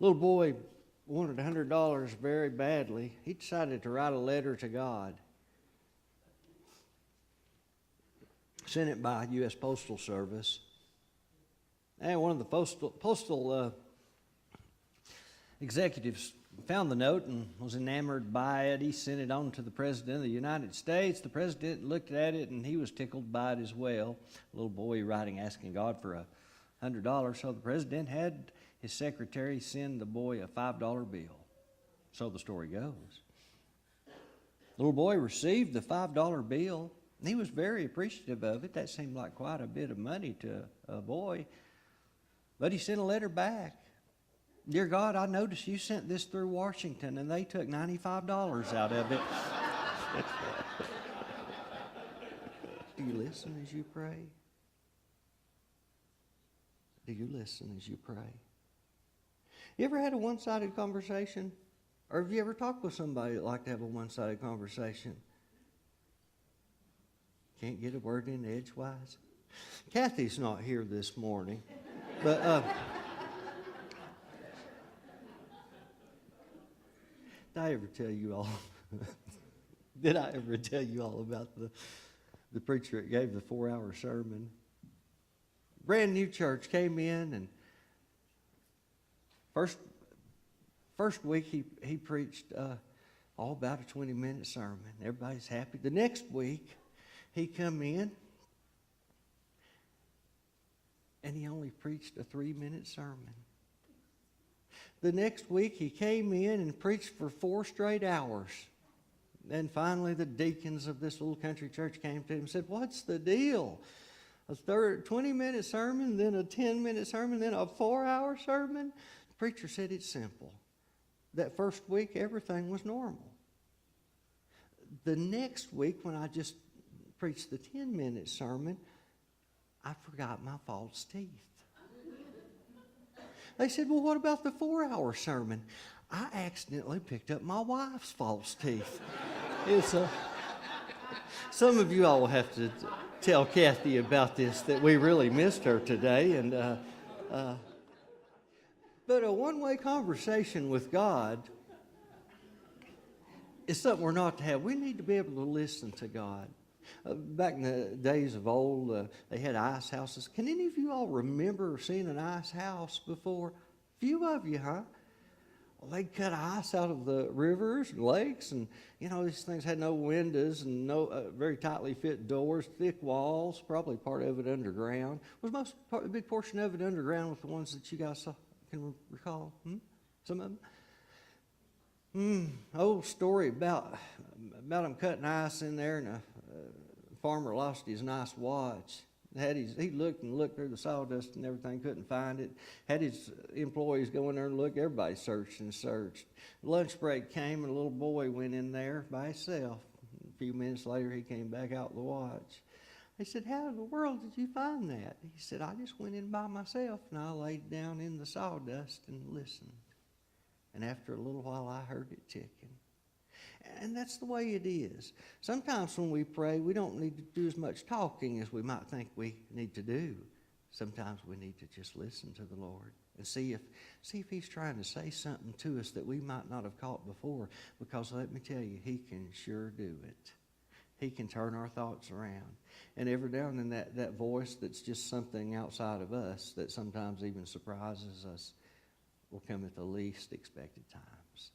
Little boy wanted $100 very badly. He decided to write a letter to God. Sent it by U.S. Postal Service. And one of the postal executives found the note and was enamored by it. He sent it on to the President of the United States. The President looked at it and he was tickled by it as well. A little boy writing, asking God for $100. So the President had his secretary send the boy a $5 bill. So the story goes. The little boy received the $5 bill. And he was very appreciative of it. That seemed like quite a bit of money to a boy. But he sent a letter back. Dear God, I noticed you sent this through Washington and they took $95 out of it. Do you listen as you pray? Do you listen as you pray? You ever had a one-sided conversation? Or have you ever talked with somebody that liked to have a one-sided conversation? Can't get a word in edgewise? Kathy's not here this morning, but did I ever tell you all? Did I ever tell you all about the preacher that gave the 4-hour sermon? Brand new church came in, and first week he preached all about a 20-minute sermon. Everybody's happy. The next week he come in, and he only preached a 3-minute sermon. The next week he came in and preached for 4 straight hours. And finally the deacons of this little country church came to him and said, "What's the deal? A 20-minute sermon, then a 10-minute sermon, then a 4-hour sermon?" The preacher said it's simple. That first week everything was normal. The next week when I just preached the 10-minute sermon, I forgot my false teeth. They said, "Well, what about the 4-hour sermon?" I accidentally picked up my wife's false teeth. Some of you all will have to tell Kathy about this, that we really missed her today. But a one-way conversation with God is something we're not to have. We need to be able to listen to God. Back in the days of old, they had ice houses. Can any of you all remember seeing an ice house before? Few of you, huh? Well, they'd cut ice out of the rivers and lakes, and these things had no windows and no very tightly fit doors, thick walls, probably part of it underground. Was a big portion of it underground with the ones that you guys can recall? Some of them? Old story about them cutting ice in there, and a farmer lost his nice watch. He looked and looked through the sawdust and everything, couldn't find it. Had his employees go in there and look. Everybody searched and searched. Lunch break came, and a little boy went in there by himself. A few minutes later, he came back out with the watch. They said, "How in the world did you find that?" He said, "I just went in by myself, and I laid down in the sawdust and listened. And after a little while, I heard it ticking." And that's the way it is. Sometimes when we pray, we don't need to do as much talking as we might think we need to do. Sometimes we need to just listen to the Lord and see if He's trying to say something to us that we might not have caught before. Because let me tell you, He can sure do it. He can turn our thoughts around. And every now and then that voice that's just something outside of us that sometimes even surprises us will come at the least expected times.